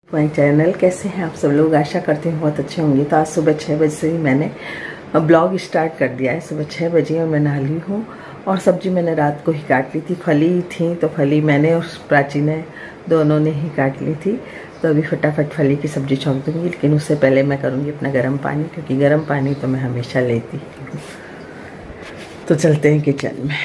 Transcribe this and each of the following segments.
My channel. कैसे हैं आप सब लोग? आशा करते हैं बहुत अच्छे होंगे। तो आज सुबह 6 बजे से ही मैंने ब्लॉग स्टार्ट कर दिया है। सुबह 6 बजे और मैं नहा ली हूँ और सब्जी मैंने रात को ही काट ली थी। फली थी तो फली मैंने और प्राची ने दोनों ने ही काट ली थी। तो अभी फटाफट फली की सब्जी छौंक दूँगी, लेकिन उससे पहले मैं करूँगी अपना गर्म पानी, क्योंकि गर्म पानी तो मैं हमेशा लेती हूँ। तो चलते हैं किचन में।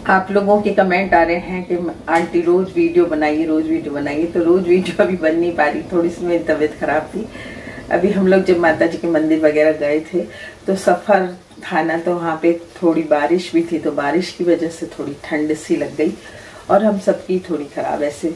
आप लोगों के कमेंट आ रहे हैं कि आंटी रोज वीडियो बनाइए, रोज वीडियो बनाइए। तो रोज वीडियो अभी बन नहीं पा रही, थोड़ी सी मेरी तबीयत खराब थी। अभी हम लोग जब माता जी के मंदिर वगैरह गए थे तो सफर था ना, तो वहाँ पे थोड़ी बारिश भी थी, तो बारिश की वजह से थोड़ी ठंड सी लग गई और हम सबकी थोड़ी खराब ऐसे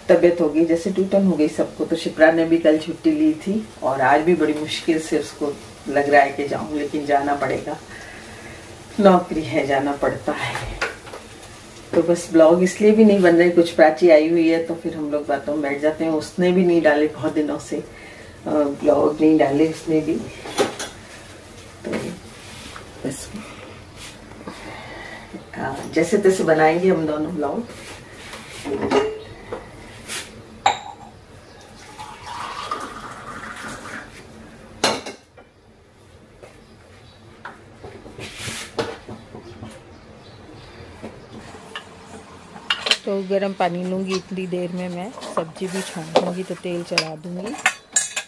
तबीयत हो गई, जैसे टूटन हो गई सबको। तो शिप्रा ने भी कल छुट्टी ली थी और आज भी बड़ी मुश्किल से उसको लग रहा है कि जाऊँ, लेकिन जाना पड़ेगा, नौकरी है, जाना पड़ता है। तो बस ब्लॉग इसलिए भी नहीं बन रहे, कुछ प्राची आई हुई है तो फिर हम लोग बातों में बैठ जाते हैं। उसने भी नहीं डाले, बहुत दिनों से ब्लॉग नहीं डाले उसने भी। तो बस जैसे तैसे बनाएंगे हम दोनों ब्लॉग। तो गर्म पानी लूँगी, इतनी देर में मैं सब्जी भी छौंक दूँगी, तो तेल चढ़ा दूँगी।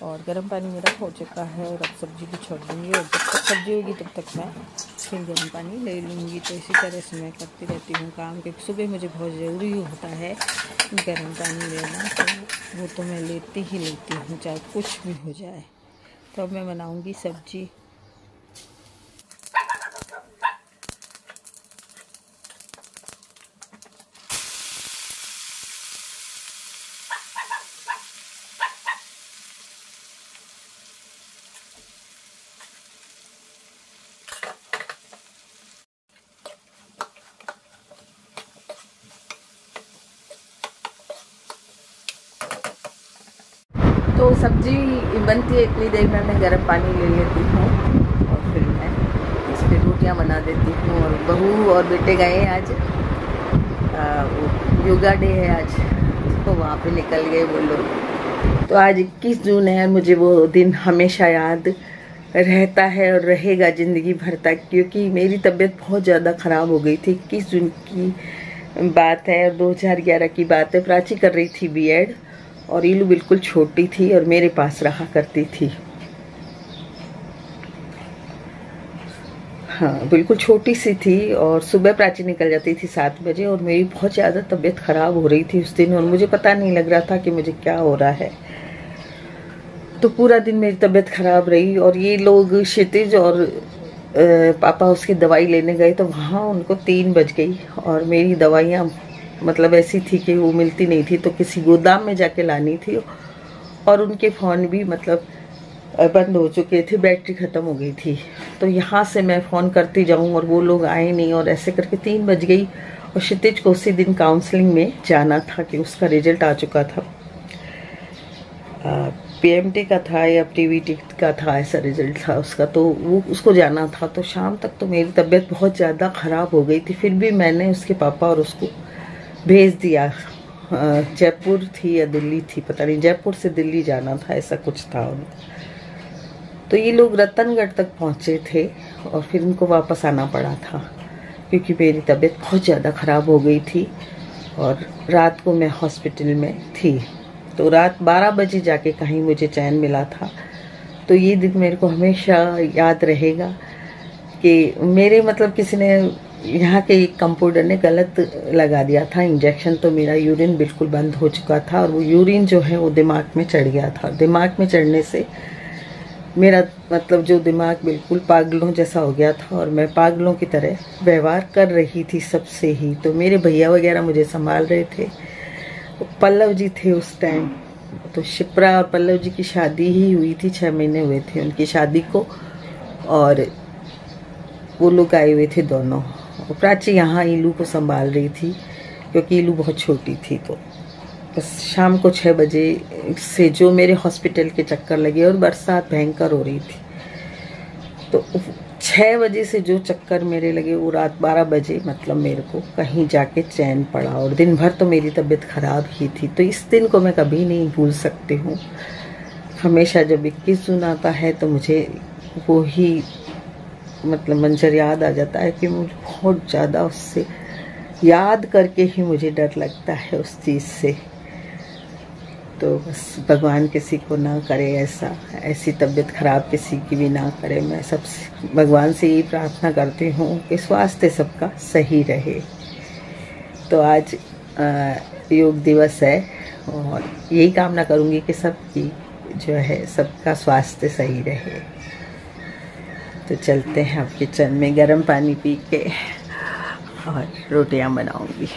और गर्म पानी मेरा हो चुका है और अब सब्जी भी छोड़ दूँगी, और जब तक सब्जी होगी तब तक मैं फिर गर्म पानी ले लूँगी। तो इसी तरह से मैं करती रहती हूँ काम, क्योंकि सुबह मुझे बहुत ज़रूरी होता है गर्म पानी लेना, तो वो तो मैं लेती ही लेती हूँ, चाहे कुछ भी हो जाए। तो अब मैं बनाऊँगी सब्जी। तो सब्जी बनती है, इतनी देर में मैं गर्म पानी ले लेती हूँ और फिर मैं इस पर रोटियाँ बना देती हूँ। और बहू और बेटे गए आज, योगा डे है आज, तो वहाँ पे निकल गए वो लोग। तो आज 21 जून है, मुझे वो दिन हमेशा याद रहता है और रहेगा ज़िंदगी भर तक, क्योंकि मेरी तबीयत बहुत ज़्यादा ख़राब हो गई थी। 21 जून की बात है और 2011 की बात है। प्राची कर रही थी बीएड और ईलू बिल्कुल छोटी थी और मेरे पास रहा करती थी। हाँ, बिल्कुल छोटी सी थी और सुबह प्राची निकल जाती थी 7 बजे और मेरी बहुत ज़्यादा तबीयत ख़राब हो रही थी उस दिन, और मुझे पता नहीं लग रहा था कि मुझे क्या हो रहा है। तो पूरा दिन मेरी तबीयत ख़राब रही और ये लोग क्षितिज और पापा उसकी दवाई लेने गए, तो वहाँ उनको 3 बज गई और मेरी दवाइयाँ मतलब ऐसी थी कि वो मिलती नहीं थी, तो किसी गोदाम में जाके लानी थी और उनके फ़ोन भी मतलब बंद हो चुके थे, बैटरी ख़त्म हो गई थी। तो यहाँ से मैं फ़ोन करती जाऊँ और वो लोग आए नहीं, और ऐसे करके 3 बज गई। और क्षितिज को उसी दिन काउंसलिंग में जाना था कि उसका रिजल्ट आ चुका था, पीएमटी का था या टीवीटी का था, ऐसा रिजल्ट था उसका, तो वो उसको जाना था। तो शाम तक तो मेरी तबीयत बहुत ज़्यादा ख़राब हो गई थी, फिर भी मैंने उसके पापा और उसको भेज दिया। जयपुर थी या दिल्ली थी, पता नहीं, जयपुर से दिल्ली जाना था, ऐसा कुछ था उनको। तो ये लोग रतनगढ़ तक पहुँचे थे और फिर उनको वापस आना पड़ा था, क्योंकि मेरी तबीयत बहुत ज़्यादा ख़राब हो गई थी और रात को मैं हॉस्पिटल में थी। तो रात 12 बजे जाके कहीं मुझे चैन मिला था तो ये दिन मेरे को हमेशा याद रहेगा कि मेरे मतलब किसी ने यहाँ के एक कंपाउंडर ने गलत लगा दिया था इंजेक्शन, तो मेरा यूरिन बिल्कुल बंद हो चुका था और वो यूरिन जो है वो दिमाग में चढ़ गया था। दिमाग में चढ़ने से मेरा मतलब जो दिमाग बिल्कुल पागलों जैसा हो गया था और मैं पागलों की तरह व्यवहार कर रही थी सबसे ही। तो मेरे भैया वगैरह मुझे संभाल रहे थे, पल्लव जी थे उस टाइम। तो शिप्रा और पल्लव जी की शादी ही हुई थी, 6 महीने हुए थे उनकी शादी को, और वो लोग आए हुए थे दोनों। प्राची यहाँ इलू को संभाल रही थी क्योंकि इलू बहुत छोटी थी। तो बस शाम को 6 बजे से जो मेरे हॉस्पिटल के चक्कर लगे, और बरसात भयंकर हो रही थी, तो 6 बजे से जो चक्कर मेरे लगे वो रात 12 बजे मतलब मेरे को कहीं जाके चैन पड़ा। और दिन भर तो मेरी तबीयत खराब ही थी। तो इस दिन को मैं कभी नहीं भूल सकती हूँ। हमेशा जब 21 जून आता है तो मुझे वो ही मतलब मंजर याद आ जाता है कि मुझे बहुत ज़्यादा उससे याद करके ही मुझे डर लगता है उस चीज़ से। तो बस भगवान किसी को ना करे ऐसा, ऐसी तबीयत खराब किसी की भी ना करे। मैं सबसे भगवान से यही प्रार्थना करती हूँ कि स्वास्थ्य सबका सही रहे। तो आज योग दिवस है और यही कामना करूँगी कि सबकी जो है सबका स्वास्थ्य सही रहे। तो चलते हैं अब किचन में, गर्म पानी पी के और रोटियां बनाऊंगी।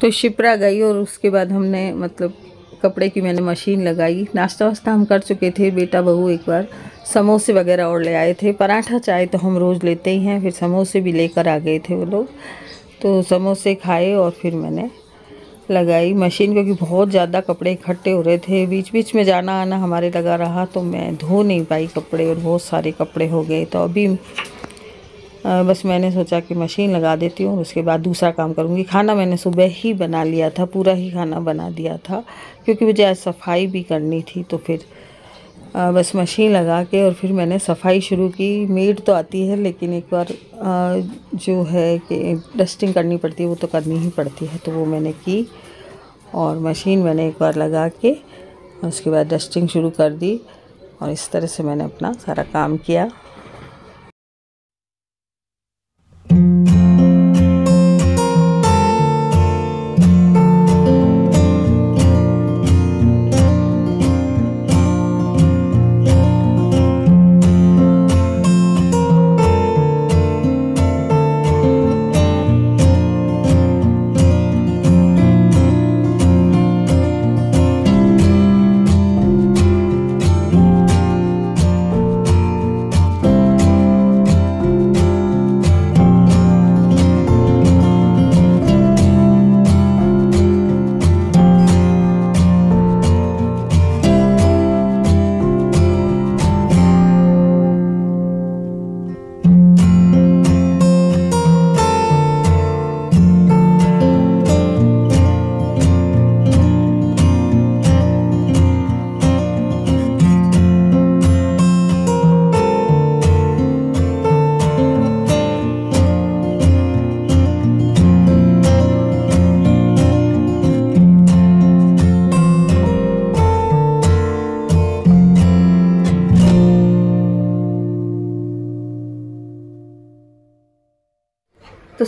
तो शिप्रा गई और उसके बाद हमने मतलब कपड़े की मैंने मशीन लगाई। नाश्ता वास्ता हम कर चुके थे, बेटा बहू एक बार समोसे वगैरह और ले आए थे। पराठा चाय तो हम रोज़ लेते ही हैं, फिर समोसे भी लेकर आ गए थे वो लोग। तो समोसे खाए और फिर मैंने लगाई मशीन, क्योंकि बहुत ज़्यादा कपड़े इकट्ठे हो रहे थे। बीच बीच में जाना आना हमारे लगा रहा तो मैं धो नहीं पाई कपड़े और बहुत सारे कपड़े हो गए। तो अभी बस मैंने सोचा कि मशीन लगा देती हूँ और उसके बाद दूसरा काम करूँगी। खाना मैंने सुबह ही बना लिया था, पूरा ही खाना बना दिया था, क्योंकि मुझे आज सफाई भी करनी थी। तो फिर बस मशीन लगा के और फिर मैंने सफाई शुरू की। मेड तो आती है लेकिन एक बार जो है कि डस्टिंग करनी पड़ती है वो तो करनी ही पड़ती है, तो वो मैंने की और मशीन मैंने एक बार लगा के उसके बाद डस्टिंग शुरू कर दी और इस तरह से मैंने अपना सारा काम किया।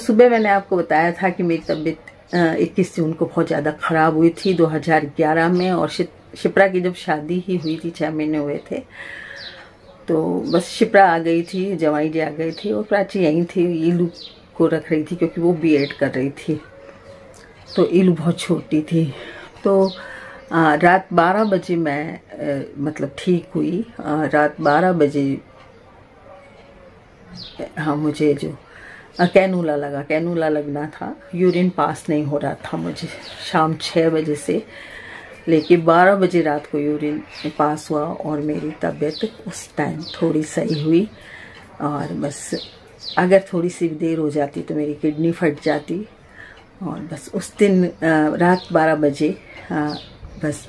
सुबह मैंने आपको बताया था कि मेरी तबीयत 21 जून को बहुत ज़्यादा ख़राब हुई थी 2011 में, और शिप्रा की जब शादी ही हुई थी 6 महीने हुए थे, तो बस शिप्रा आ गई थी, जवाई जी आ गए थे और प्राची यहीं थी, ईलू को रख रही थी क्योंकि वो बीएड कर रही थी, तो ईलू बहुत छोटी थी। तो रात 12 बजे मैं मतलब ठीक हुई। रात 12 बजे हाँ मुझे जो कैनुला लगा, कैनुला लगना था, यूरिन पास नहीं हो रहा था मुझे शाम 6 बजे से लेके 12 बजे रात को यूरिन पास हुआ, और मेरी तबीयत उस टाइम थोड़ी सही हुई। और बस अगर थोड़ी सी देर हो जाती तो मेरी किडनी फट जाती, और बस उस दिन रात 12 बजे बस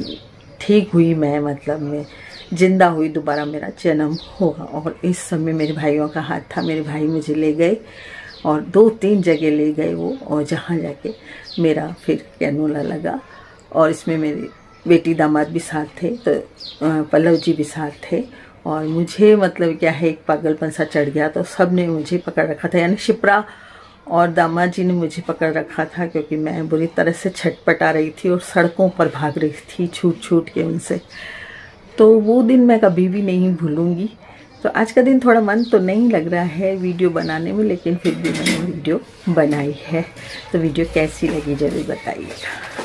ठीक हुई मैं, मतलब मैं जिंदा हुई, दोबारा मेरा जन्म हुआ। और इस समय मेरे भाइयों का हाथ था, मेरे भाई मुझे ले गए और 2-3 जगह ले गए वो, और जहाँ जाके मेरा फिर कैनुला लगा। और इसमें मेरी बेटी दामाद भी साथ थे, तो पल्लव जी भी साथ थे, और मुझे मतलब क्या है एक पागलपन सा चढ़ गया, तो सब ने मुझे पकड़ रखा था, यानी शिप्रा और दामाद जी ने मुझे पकड़ रखा था, क्योंकि मैं बुरी तरह से छटपटा रही थी और सड़कों पर भाग रही थी छूट छूट के उनसे। तो वो दिन मैं कभी भी नहीं भूलूंगी। तो आज का दिन थोड़ा मन तो नहीं लग रहा है वीडियो बनाने में, लेकिन फिर भी मैंने वीडियो बनाई है। तो वीडियो कैसी लगी जरूर बताइएगा।